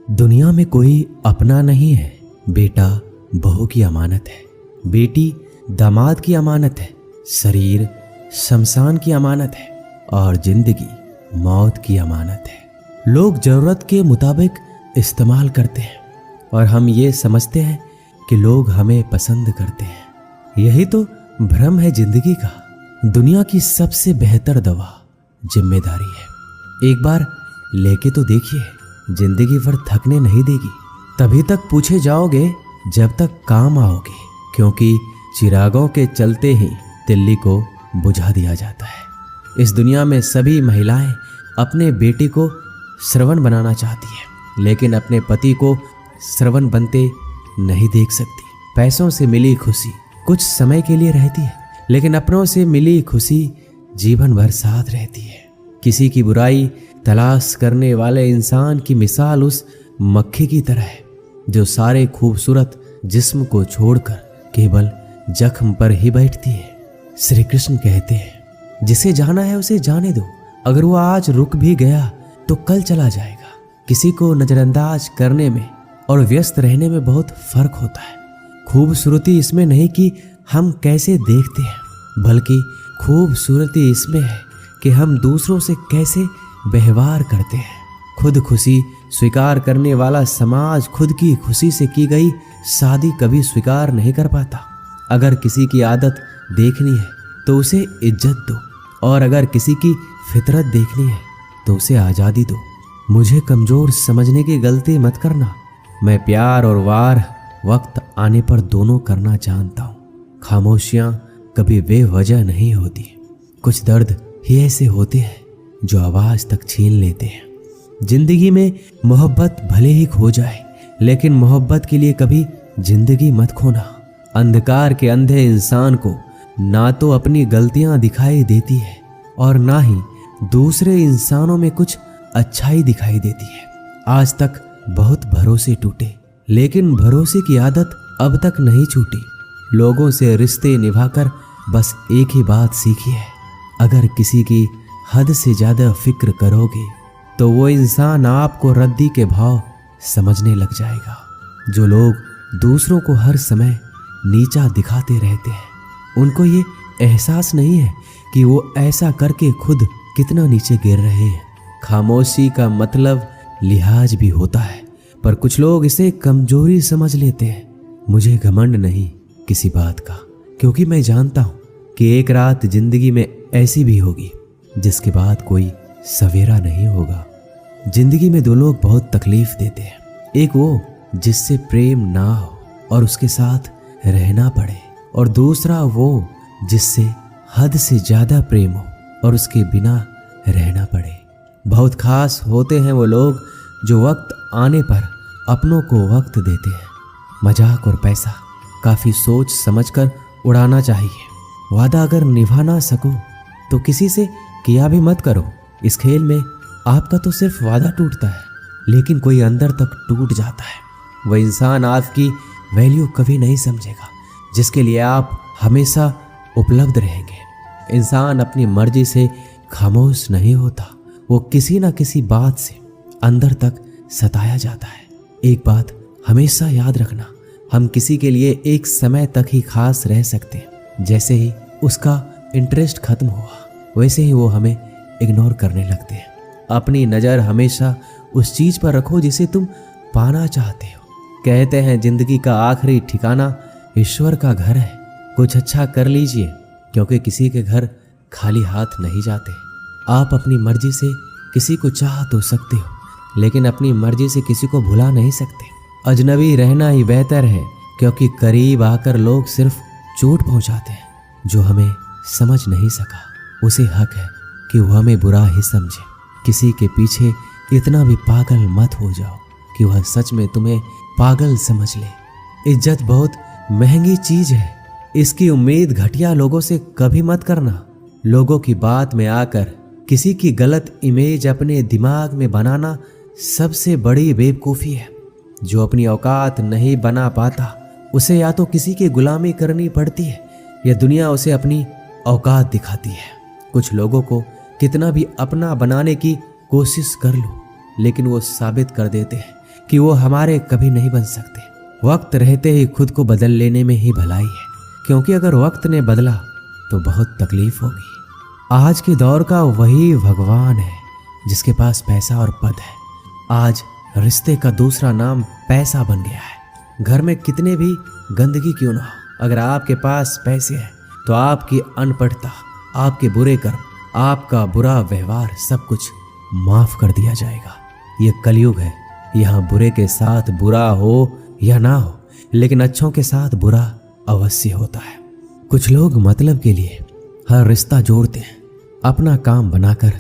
दुनिया में कोई अपना नहीं है। बेटा बहू की अमानत है, बेटी दामाद की अमानत है, शरीर शमशान की अमानत है और जिंदगी मौत की अमानत है। लोग जरूरत के मुताबिक इस्तेमाल करते हैं और हम ये समझते हैं कि लोग हमें पसंद करते हैं। यही तो भ्रम है जिंदगी का। दुनिया की सबसे बेहतर दवा जिम्मेदारी है। एक बार लेके तो देखिए, जिंदगी भर थकने नहीं देगी। तभी तक पूछे जाओगे जब तक काम आओगे, क्योंकि चिरागों के चलते ही तिल्ली को बुझा दिया जाता है। इस दुनिया में सभी महिलाएं अपने बेटे को श्रवण बनाना चाहती है, लेकिन अपने पति को श्रवण बनते नहीं देख सकती। पैसों से मिली खुशी कुछ समय के लिए रहती है, लेकिन अपनों से मिली खुशी जीवन भर साथ रहती है। किसी की बुराई तलाश करने वाले इंसान की मिसाल उस मक्खी की तरह है जो सारे खूबसूरत जिस्म को छोड़कर केवल जख्म पर ही बैठती है। श्री कृष्ण कहते हैं, जिसे जाना है उसे जाने दो। अगर वो आज रुक भी गया तो कल चला जाएगा। किसी को नजरअंदाज करने में और व्यस्त रहने में बहुत फर्क होता है। खूबसूरती इसमें नहीं कि हम कैसे देखते हैं, बल्कि खूबसूरती इसमें है कि हम दूसरों से कैसे व्यवहार करते हैं। खुद खुशी स्वीकार करने वाला समाज खुद की खुशी से की गई शादी कभी स्वीकार नहीं कर पाता। अगर किसी की आदत देखनी है तो उसे इज्जत दो, और अगर किसी की फितरत देखनी है तो उसे आज़ादी दो। मुझे कमज़ोर समझने की गलती मत करना। मैं प्यार और वार वक्त आने पर दोनों करना जानता हूँ। खामोशियाँ कभी बेवजह नहीं होती। कुछ दर्द ही ऐसे होते हैं जो आवाज़ तक छीन लेते हैं। जिंदगी में मोहब्बत भले ही खो जाए, लेकिन मोहब्बत के लिए कभी जिंदगी मत खोना। अंधकार के अंधे इंसान को ना तो अपनी गलतियां दिखाई देती है और ना ही दूसरे इंसानों में कुछ अच्छाई दिखाई देती है। आज तक बहुत भरोसे टूटे, लेकिन भरोसे की आदत अब तक नहीं छूटी। लोगों से रिश्ते निभाकर बस एक ही बात सीखी है, अगर किसी की हद से ज्यादा फिक्र करोगे तो वो इंसान आपको रद्दी के भाव समझने लग जाएगा। जो लोग दूसरों को हर समय नीचा दिखाते रहते हैं, उनको ये एहसास नहीं है कि वो ऐसा करके खुद कितना नीचे गिर रहे हैं। खामोशी का मतलब लिहाज भी होता है, पर कुछ लोग इसे कमजोरी समझ लेते हैं। मुझे घमंड नहीं किसी बात का, क्योंकि मैं जानता हूँ कि एक रात जिंदगी में ऐसी भी होगी जिसके बाद कोई सवेरा नहीं होगा। जिंदगी में दो लोग बहुत तकलीफ देते हैं। एक वो जिससे प्रेम ना हो और उसके साथ रहना पड़े, और दूसरा वो जिससे हद से ज्यादा प्रेम हो और उसके बिना रहना पड़े। बहुत खास होते हैं वो लोग जो वक्त आने पर अपनों को वक्त देते हैं। मजाक और पैसा काफी सोच समझकर उड़ाना चाहिए। वादा अगर निभा ना सको तो किसी से किया भी मत करो। इस खेल में आपका तो सिर्फ वादा टूटता है, लेकिन कोई अंदर तक टूट जाता है। वह इंसान आपकी वैल्यू कभी नहीं समझेगा जिसके लिए आप हमेशा उपलब्ध रहेंगे। इंसान अपनी मर्जी से खामोश नहीं होता, वो किसी ना किसी बात से अंदर तक सताया जाता है। एक बात हमेशा याद रखना, हम किसी के लिए एक समय तक ही खास रह सकते हैं। जैसे ही उसका इंटरेस्ट खत्म हुआ, वैसे ही वो हमें इग्नोर करने लगते हैं। अपनी नज़र हमेशा उस चीज़ पर रखो जिसे तुम पाना चाहते हो। कहते हैं जिंदगी का आखिरी ठिकाना ईश्वर का घर है। कुछ अच्छा कर लीजिए, क्योंकि किसी के घर खाली हाथ नहीं जाते। आप अपनी मर्जी से किसी को चाह तो सकते हो, लेकिन अपनी मर्जी से किसी को भुला नहीं सकते। अजनबी रहना ही बेहतर है, क्योंकि करीब आकर लोग सिर्फ चोट पहुंचाते हैं। जो हमें समझ नहीं सका उसे हक है कि वह हमें बुरा ही समझे। किसी के पीछे इतना भी पागल मत हो जाओ कि वह सच में तुम्हें पागल समझ ले। इज्जत बहुत महंगी चीज है, इसकी उम्मीद घटिया लोगों से कभी मत करना। लोगों की बात में आकर किसी की गलत इमेज अपने दिमाग में बनाना सबसे बड़ी बेवकूफ़ी है। जो अपनी औकात नहीं बना पाता उसे या तो किसी की गुलामी करनी पड़ती है या दुनिया उसे अपनी औकात दिखाती है। कुछ लोगों को कितना भी अपना बनाने की कोशिश कर लो, लेकिन वो साबित कर देते हैं कि वो हमारे कभी नहीं बन सकते। वक्त रहते ही खुद को बदल लेने में ही भलाई है, क्योंकि अगर वक्त ने बदला तो बहुत तकलीफ होगी। आज के दौर का वही भगवान है जिसके पास पैसा और पद है। आज रिश्ते का दूसरा नाम पैसा बन गया है। घर में कितने भी गंदगी क्यों ना हो, अगर आपके पास पैसे हैं तो आपकी अनपढ़ता, आपके बुरे कर्म, आपका बुरा व्यवहार सब कुछ माफ कर दिया जाएगा। ये कलयुग है, यहाँ बुरे के साथ बुरा हो या ना हो, लेकिन अच्छों के साथ बुरा अवश्य होता है। कुछ लोग मतलब के लिए हर रिश्ता जोड़ते हैं, अपना काम बनाकर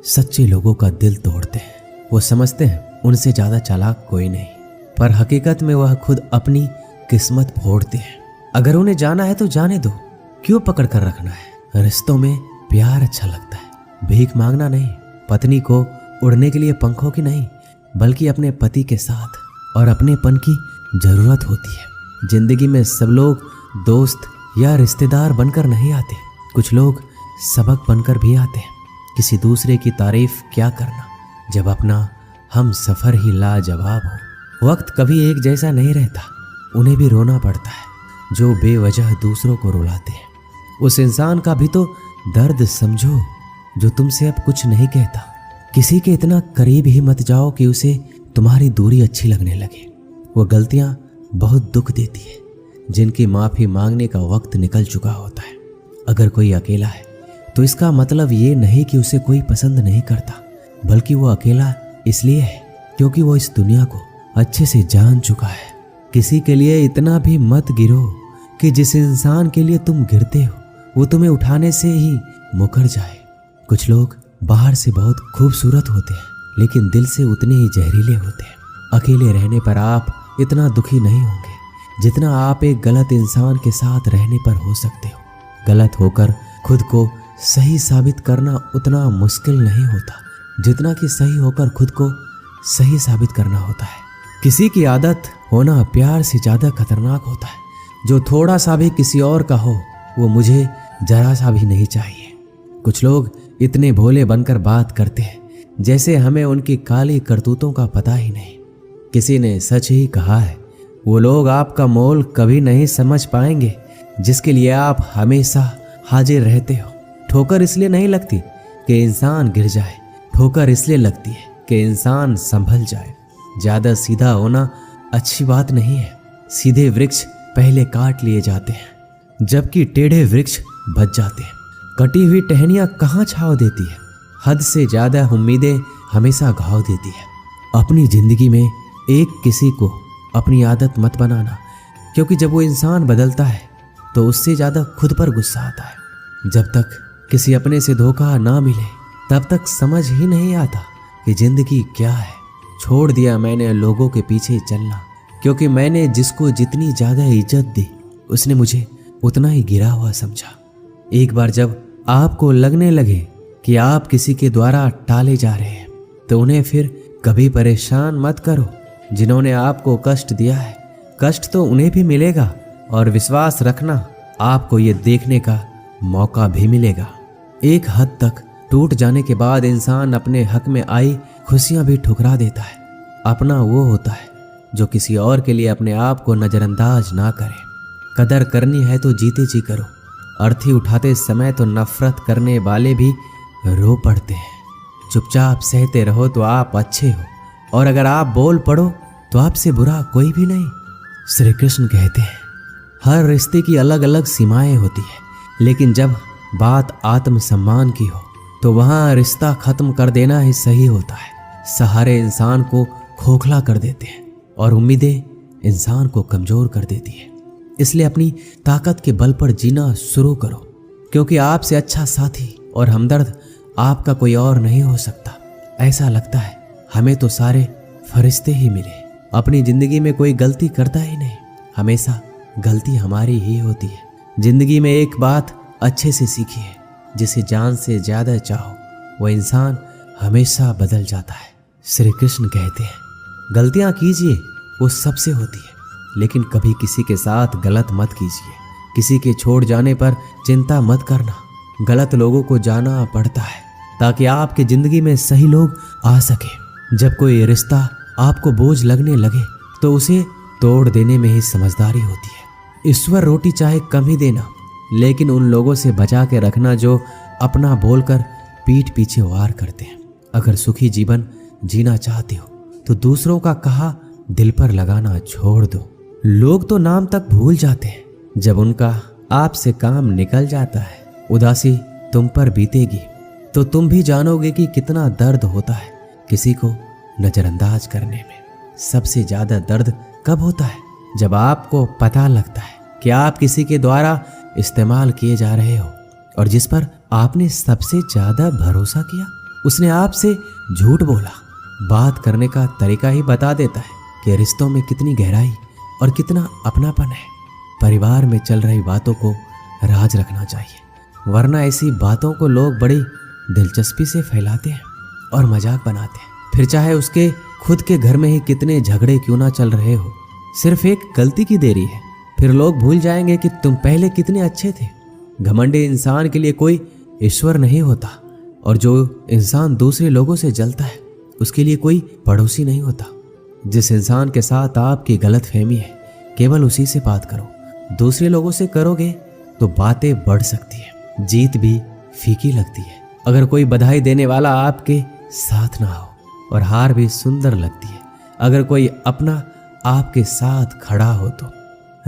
सच्चे लोगों का दिल तोड़ते हैं। वो समझते हैं उनसे ज्यादा चालाक कोई नहीं, पर हकीकत में वह खुद अपनी किस्मत फोड़ते हैं। अगर उन्हें जाना है तो जाने दो, क्यों पकड़ कर रखना है। रिश्तों में प्यार अच्छा लगता है, भीख मांगना नहीं। पत्नी को उड़ने के लिए पंखों की नहीं, बल्कि अपने पति के साथ और अपनेपन की जरूरत होती है। जिंदगी में सब लोग दोस्त या रिश्तेदार बनकर नहीं आते, कुछ लोग सबक बनकर भी आते हैं। किसी दूसरे की तारीफ क्या करना जब अपना हम सफर ही लाजवाब हो। वक्त कभी एक जैसा नहीं रहता, उन्हें भी रोना पड़ता है जो बेवजह दूसरों को रुलाते हैं। उस इंसान का भी तो दर्द समझो जो तुमसे अब कुछ नहीं कहता। किसी के इतना करीब ही मत जाओ कि उसे तुम्हारी दूरी अच्छी लगने लगे। वो गलतियां बहुत दुख देती है जिनकी माफी मांगने का वक्त निकल चुका होता है। अगर कोई अकेला है तो इसका मतलब ये नहीं कि उसे कोई पसंद नहीं करता, बल्कि वो अकेला इसलिए है क्योंकि वो इस दुनिया को अच्छे से जान चुका है। किसी के लिए इतना भी मत गिरो कि जिस इंसान के लिए तुम गिरते हो वो तुम्हें उठाने से ही मुकर जाए। कुछ लोग बाहर से बहुत खूबसूरत होते हैं, लेकिन दिल से उतने ही जहरीले होते हैं। अकेले रहने पर आप इतना दुखी नहीं होंगे जितना आप एक गलत इंसान के साथ रहने पर हो सकते हो। गलत होकर खुद को सही साबित करना उतना मुश्किल नहीं होता जितना कि सही होकर खुद को सही साबित करना होता है। किसी की आदत होना प्यार से ज्यादा खतरनाक होता है। जो थोड़ा सा भी किसी और का हो वो मुझे जरा सा भी नहीं चाहिए। कुछ लोग इतने भोले बनकर बात करते हैं जैसे हमें उनकी काली करतूतों का पता ही नहीं। किसी ने सच ही कहा है, वो लोग आपका मोल कभी नहीं समझ पाएंगे जिसके लिए आप हमेशा हाजिर रहते हो। ठोकर इसलिए नहीं लगती कि इंसान गिर जाए, ठोकर इसलिए लगती है कि इंसान संभल जाए। ज्यादा सीधा होना अच्छी बात नहीं है। सीधे वृक्ष पहले काट लिए जाते हैं जबकि टेढ़े वृक्ष बच जाते हैं। कटी हुई टहनियां कहाँ छांव देती है, हद से ज्यादा उम्मीदें हमेशा घाव देती है। अपनी जिंदगी में एक किसी को अपनी आदत मत बनाना, क्योंकि जब वो इंसान बदलता है तो उससे ज्यादा खुद पर गुस्सा आता है। जब तक किसी अपने से धोखा ना मिले तब तक समझ ही नहीं आता कि जिंदगी क्या है। छोड़ दिया मैंने लोगों के पीछे चलना, क्योंकि मैंने जिसको जितनी ज्यादा इज्जत दी उसने मुझे उतना ही गिरा हुआ समझा। एक बार जब आपको लगने लगे कि आप किसी के द्वारा टाले जा रहे हैं तो उन्हें फिर कभी परेशान मत करो। जिन्होंने आपको कष्ट दिया है, कष्ट तो उन्हें भी मिलेगा, और विश्वास रखना आपको ये देखने का मौका भी मिलेगा। एक हद तक टूट जाने के बाद इंसान अपने हक में आई खुशियां भी ठुकरा देता है। अपना वो होता है जो किसी और के लिए अपने आप को नजरअंदाज ना करे। कदर करनी है तो जीते जी करो। अर्थी उठाते समय तो नफरत करने वाले भी रो पड़ते हैं। चुपचाप सहते रहो तो आप अच्छे हो, और अगर आप बोल पड़ो तो आपसे बुरा कोई भी नहीं। श्री कृष्ण कहते हैं हर रिश्ते की अलग अलग सीमाएं होती है, लेकिन जब बात आत्मसम्मान की हो तो वहां रिश्ता खत्म कर देना ही सही होता है। सहारे इंसान को खोखला कर देते हैं और उम्मीदें इंसान को कमजोर कर देती है। इसलिए अपनी ताकत के बल पर जीना शुरू करो, क्योंकि आपसे अच्छा साथी और हमदर्द आपका कोई और नहीं हो सकता। ऐसा लगता है हमें तो सारे फरिश्ते ही मिले। अपनी जिंदगी में कोई गलती करता ही नहीं, हमेशा गलती हमारी ही होती है। जिंदगी में एक बात अच्छे से सीखिए, जिसे जान से ज्यादा चाहो वह इंसान हमेशा बदल जाता है। श्री कृष्ण कहते हैं गलतियां कीजिए, वो सबसे होती है, लेकिन कभी किसी के साथ गलत मत कीजिए। किसी के छोड़ जाने पर चिंता मत करना। गलत लोगों को जाना पड़ता है ताकि आपकी जिंदगी में सही लोग आ सके। जब कोई रिश्ता आपको बोझ लगने लगे तो उसे तोड़ देने में ही समझदारी होती है। ईश्वर रोटी चाहे कम ही देना, लेकिन उन लोगों से बचा के रखना जो अपना बोलकर पीठ पीछे वार करते हैं। अगर सुखी जीवन जीना चाहते हो तो दूसरों का कहा दिल पर लगाना छोड़ दो। लोग तो नाम तक भूल जाते हैं जब उनका आपसे काम निकल जाता है। उदासी तुम पर बीतेगी तो तुम भी जानोगे कि कितना दर्द होता है किसी को नजरअंदाज करने में। सबसे ज्यादा दर्द कब होता है? जब आपको पता लगता है कि आप किसी के द्वारा इस्तेमाल किए जा रहे हो और जिस पर आपने सबसे ज्यादा भरोसा किया उसने आपसे झूठ बोला। बात करने का तरीका ही बता देता है कि रिश्तों में कितनी गहराई और कितना अपनापन है। परिवार में चल रही बातों को राज रखना चाहिए, वरना ऐसी बातों को लोग बड़ी दिलचस्पी से फैलाते हैं और मजाक बनाते हैं। फिर चाहे उसके खुद के घर में ही कितने झगड़े क्यों ना चल रहे हो, सिर्फ एक गलती की देरी है। फिर लोग भूल जाएंगे कि तुम पहले कितने अच्छे थे। घमंडी इंसान के लिए कोई ईश्वर नहीं होता और जो इंसान दूसरे लोगों से जलता है उसके लिए कोई पड़ोसी नहीं होता। जिस इंसान के साथ आपकी गलतफहमी है केवल उसी से बात करो। दूसरे लोगों से करोगे तो बातें बढ़ सकती है, जीत भी फीकी लगती है। अगर कोई बधाई देने वाला आपके साथ ना हो और हार भी सुंदर लगती है। अगर कोई अपना आपके साथ खड़ा हो तो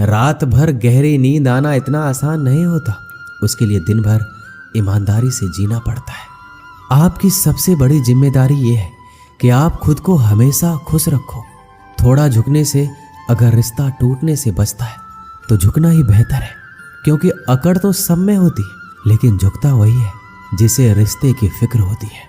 रात भर गहरी नींद आना इतना आसान नहीं होता। उसके लिए दिन भर ईमानदारी से जीना पड़ता है। आपकी सबसे बड़ी जिम्मेदारी ये है कि आप खुद को हमेशा खुश रखो। थोड़ा झुकने से अगर रिश्ता टूटने से बचता है तो झुकना ही बेहतर है, क्योंकि अकड़ तो सब में होती है लेकिन झुकता वही है जिसे रिश्ते की फिक्र होती है।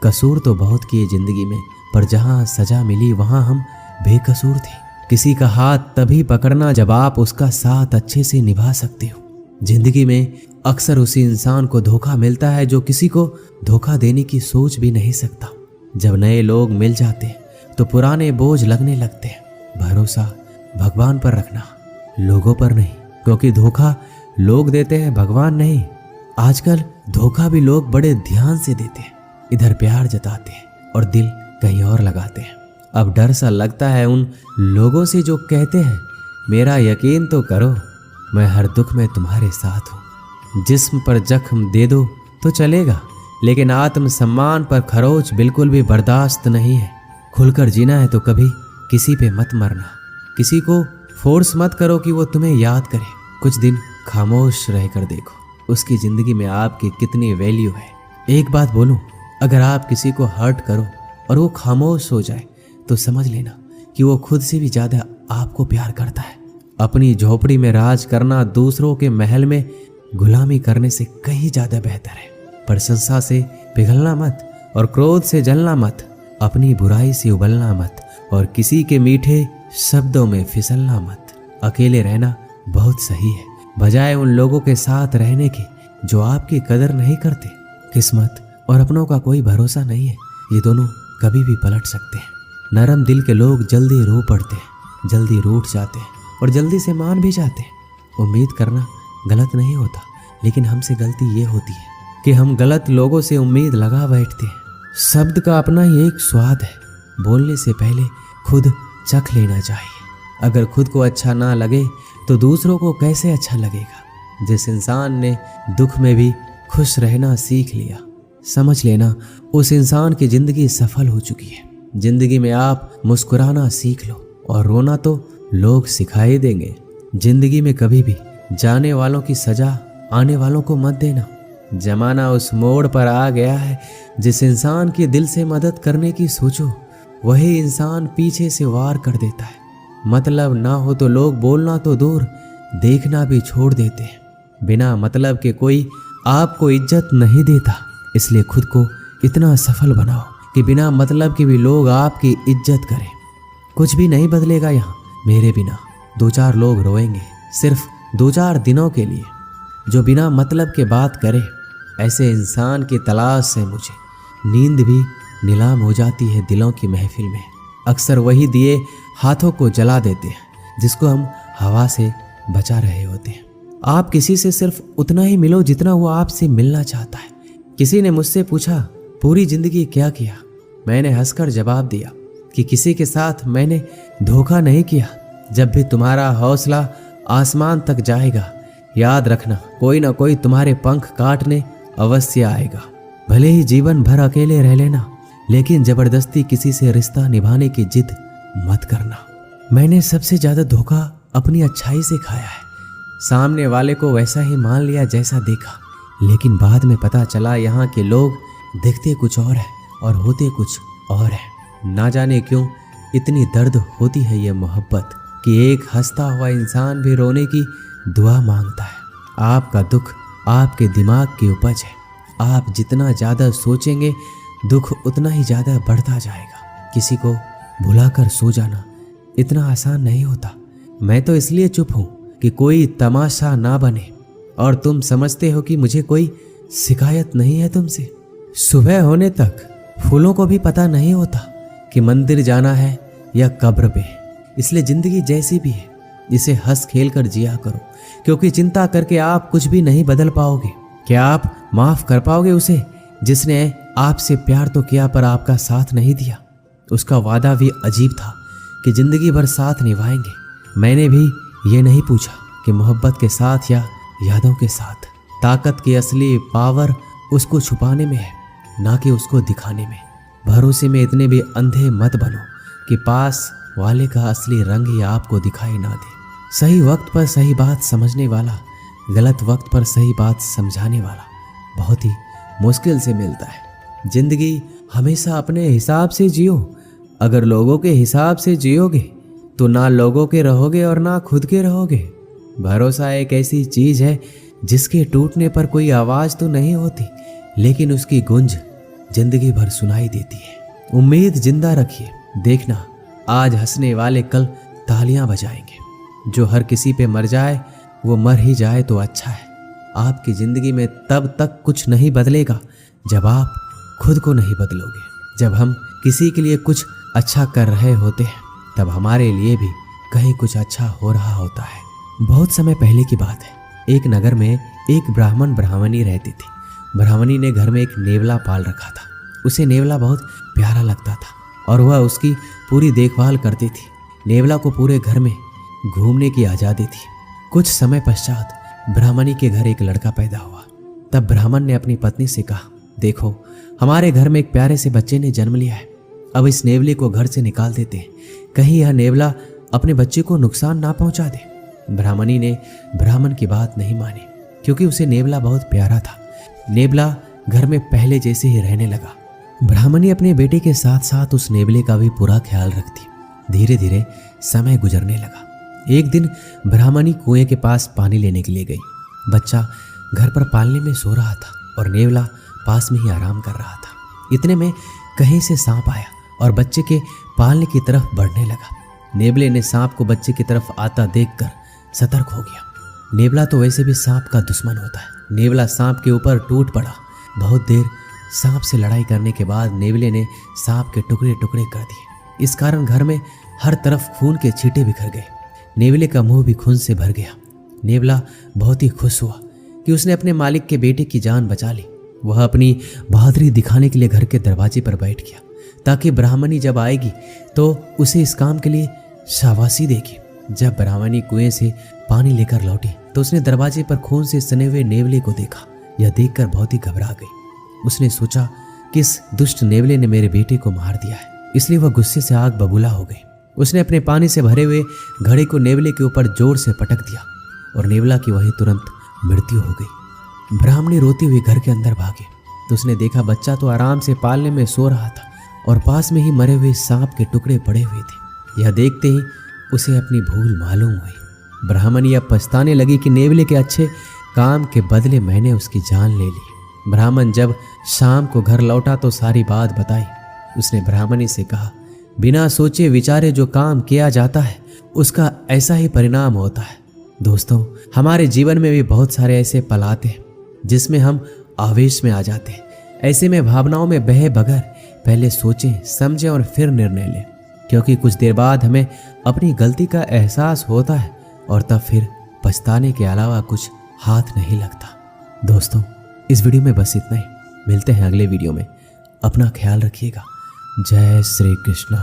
कसूर तो बहुत किए जिंदगी में, पर जहां सजा मिली वहां हम बेकसूर थे। किसी का हाथ तभी पकड़ना जब आप उसका साथ अच्छे से निभा सकते हो। जिंदगी में अक्सर उसी इंसान को धोखा मिलता है जो किसी को धोखा देने की सोच भी नहीं सकता। जब नए लोग मिल जाते हैं तो पुराने बोझ लगने लगते हैं। भरोसा भगवान पर रखना, लोगों पर नहीं, क्योंकि धोखा लोग देते हैं, भगवान नहीं। आजकल धोखा भी लोग बड़े ध्यान से देते हैं, इधर प्यार जताते हैं और दिल कहीं और लगाते हैं। अब डर सा लगता है उन लोगों से जो कहते हैं मेरा यकीन तो करो, मैं हर दुख में तुम्हारे साथ हूँ। जिस्म पर जख्म दे दो तो चलेगा, लेकिन आत्म सम्मान पर खरोच बिल्कुल भी बर्दाश्त नहीं है। खुलकर जीना है तो कभी किसी पे मत मरना। किसी को फोर्स मत करो कि वो तुम्हें याद करे। कुछ दिन खामोश रहकर देखो, उसकी जिंदगी में आपकी कितनी वैल्यू है। एक बात बोलूं, अगर आप किसी को हर्ट करो और वो खामोश हो जाए तो समझ लेना कि वो खुद से भी ज्यादा आपको प्यार करता है। अपनी झोपड़ी में राज करना दूसरों के महल में गुलामी करने से कहीं ज्यादा बेहतर है। प्रशंसा से पिघलना मत और क्रोध से जलना मत। अपनी बुराई से उबलना मत और किसी के मीठे शब्दों में फिसलना मत। अकेले रहना बहुत सही है, बजाय उन लोगों के साथ रहने के जो आपकी कदर नहीं करते। किस्मत और अपनों का कोई भरोसा नहीं है, ये दोनों कभी भी पलट सकते हैं। नरम दिल के लोग जल्दी रो पड़ते हैं, जल्दी रूठ जाते हैं और जल्दी से मान भी जाते हैं। उम्मीद करना गलत नहीं होता, लेकिन हमसे गलती ये होती है कि हम गलत लोगों से उम्मीद लगा बैठते हैं। शब्द का अपना ही एक स्वाद है, बोलने से पहले खुद चख लेना चाहिए। अगर खुद को अच्छा ना लगे तो दूसरों को कैसे अच्छा लगेगा। जिस इंसान ने दुख में भी खुश रहना सीख लिया, समझ लेना उस इंसान की जिंदगी सफल हो चुकी है। जिंदगी में आप मुस्कुराना सीख लो और रोना तो लोग सिखाई देंगे। जिंदगी में कभी भी जाने वालों की सजा आने वालों को मत देना। जमाना उस मोड़ पर आ गया है, जिस इंसान की दिल से मदद करने की सोचो वही इंसान पीछे से वार कर देता है। मतलब ना हो तो लोग बोलना तो दूर, देखना भी छोड़ देते हैं। बिना मतलब के कोई आपको इज्जत नहीं देता, इसलिए खुद को इतना सफल बनाओ कि बिना मतलब के भी लोग आपकी इज्जत करें। कुछ भी नहीं बदलेगा यहाँ मेरे बिना। 2-4 लोग रोएंगे सिर्फ 2-4 दिनों के लिए, जो बिना मतलब के बात करे। ऐसे इंसान की तलाश से मुझे नींद भी नीलाम हो जाती है दिलों की महफिल में। अक्सर वही दिए हाथों को जला देते हैं जिसको हम हवा से बचा रहे होते हैं। आप किसी से सिर्फ उतना ही मिलो जितना वो आपसे मिलना चाहता है। किसी ने मुझसे पूछा पूरी जिंदगी क्या किया? मैंने हंसकर जवाब दिया, कि किसी के साथ मैंने धोखा नहीं किया। जब भी तुम्हारा हौसला आसमान तक जाएगा, याद रखना कोई ना कोई तुम्हारे पंख काटने अवश्य आएगा। भले ही जीवन भर अकेले रह लेना, लेकिन जबरदस्ती किसी से रिश्ता निभाने की जिद मत करना। मैंने सबसे ज्यादा धोखा अपनी अच्छाई से खाया है। सामने वाले को वैसा ही मान लिया जैसा देखा, लेकिन बाद में पता चला यहाँ के लोग दिखते कुछ और है और होते कुछ और है। ना जाने क्यों इतनी दर्द होती है ये मोहब्बत कि एक हंसता हुआ इंसान भी रोने की दुआ मांगता है। आपका दुख आपके दिमाग की उपज है। आप जितना ज़्यादा सोचेंगे दुख उतना ही ज़्यादा बढ़ता जाएगा। किसी को भुलाकर सो जाना इतना आसान नहीं होता। मैं तो इसलिए चुप हूँ कि कोई तमाशा ना बने, और तुम समझते हो कि मुझे कोई शिकायत नहीं है तुमसे। सुबह होने तक फूलों को भी पता नहीं होता कि मंदिर जाना है या कब्र पे। इसलिए जिंदगी जैसी भी है इसे हंस खेल कर जिया करो, क्योंकि चिंता करके आप कुछ भी नहीं बदल पाओगे। क्या आप माफ कर पाओगे उसे जिसने आपसे प्यार तो किया पर आपका साथ नहीं दिया? उसका वादा भी अजीब था कि जिंदगी भर साथ निभाएंगे। मैंने भी ये नहीं पूछा कि मोहब्बत के साथ या यादों के साथ। ताकत की असली पावर उसको छुपाने में है, ना कि उसको दिखाने में। भरोसे में इतने भी अंधे मत बनो कि पास वाले का असली रंग ही आपको दिखाई ना दे। सही वक्त पर सही बात समझने वाला, गलत वक्त पर सही बात समझाने वाला बहुत ही मुश्किल से मिलता है। जिंदगी हमेशा अपने हिसाब से जियो। अगर लोगों के हिसाब से जियोगे तो ना लोगों के रहोगे और ना खुद के रहोगे। भरोसा एक ऐसी चीज है जिसके टूटने पर कोई आवाज तो नहीं होती, लेकिन उसकी गूंज जिंदगी भर सुनाई देती है। उम्मीद जिंदा रखिए। देखना आज हंसने वाले कल तालियां बजाएंगे। जो हर किसी पे मर जाए वो मर ही जाए तो अच्छा है। आपकी जिंदगी में तब तक कुछ नहीं बदलेगा जब आप खुद को नहीं बदलोगे। जब हम किसी के लिए कुछ अच्छा कर रहे होते हैं तब हमारे लिए भी कहीं कुछ अच्छा हो रहा होता है। बहुत समय पहले की बात है। एक नगर में एक ब्राह्मण ब्राह्मणी रहती थी। ब्राह्मणी ने घर में एक नेवला पाल रखा था। उसे नेवला बहुत प्यारा लगता था और वह उसकी पूरी देखभाल करती थी। नेवला को पूरे घर में घूमने की आज़ादी थी। कुछ समय पश्चात ब्राह्मणी के घर एक लड़का पैदा हुआ। तब ब्राह्मण ने अपनी पत्नी से कहा, देखो हमारे घर में एक प्यारे से बच्चे ने जन्म लिया है। अब इस नेवले को घर से निकाल देते हैं, कहीं यह नेवला अपने बच्चे को नुकसान ना पहुंचा दे। ब्राह्मणी ने ब्राह्मण की बात नहीं मानी, क्योंकि उसे नेवला बहुत प्यारा था। नेवला घर में पहले जैसे ही रहने लगा। ब्राह्मणी अपने बेटे के साथ साथ उस नेवले का भी पूरा ख्याल रखती। धीरे धीरे समय गुजरने लगा। एक दिन ब्राह्मणी कुएं के पास पानी लेने के लिए गई। बच्चा घर पर पालने में सो रहा था और नेवला पास में ही आराम कर रहा था। इतने में कहीं से सांप आया और बच्चे के पालने की तरफ बढ़ने लगा। नेवले ने सांप को बच्चे की तरफ आता देखकर सतर्क हो गया। नेवला तो वैसे भी सांप का दुश्मन होता है। नेवला सांप के ऊपर टूट पड़ा। बहुत देर सांप से लड़ाई करने के बाद नेवले ने सांप के टुकड़े टुकड़े कर दिए। इस कारण घर में हर तरफ खून के छींटे बिखर गए। नेवले का मुंह भी खून से भर गया। नेवला बहुत ही खुश हुआ कि उसने अपने मालिक के बेटे की जान बचा ली। वह अपनी बहादुरी दिखाने के लिए घर के दरवाजे पर बैठ गया, ताकि ब्राह्मणी जब आएगी तो उसे इस काम के लिए शाबाशी देगी। जब ब्राह्मणी कुएं से पानी लेकर लौटी तो उसने दरवाजे पर खून से सने हुए नेवले को देखा। यह देखकर बहुत ही घबरा गई। उसने सोचा कि इस दुष्ट नेवले ने मेरे बेटे को मार दिया है, इसलिए वह गुस्से से आग बबूला हो गई। उसने अपने पानी से भरे हुए घड़े को नेवले के ऊपर जोर से पटक दिया और नेवला की वहीं तुरंत मृत्यु हो गई। ब्राह्मणी रोती हुई घर के अंदर भागी तो उसने देखा बच्चा तो आराम से पालने में सो रहा था और पास में ही मरे हुए सांप के टुकड़े पड़े हुए थे। यह देखते ही उसे अपनी भूल मालूम हुई। ब्राह्मणी अब पछताने लगी कि नेवले के अच्छे काम के बदले मैंने उसकी जान ले ली। ब्राह्मण जब शाम को घर लौटा तो सारी बात बताई। उसने ब्राह्मणी से कहा, बिना सोचे विचारे जो काम किया जाता है उसका ऐसा ही परिणाम होता है। दोस्तों, हमारे जीवन में भी बहुत सारे ऐसे पल आते हैं जिसमें हम आवेश में आ जाते हैं। ऐसे में भावनाओं में बहे बगैर पहले सोचें, समझें और फिर निर्णय लें, क्योंकि कुछ देर बाद हमें अपनी गलती का एहसास होता है और तब फिर पछताने के अलावा कुछ हाथ नहीं लगता। दोस्तों, इस वीडियो में बस इतना ही। मिलते हैं अगले वीडियो में। अपना ख्याल रखिएगा। जय श्री कृष्ण।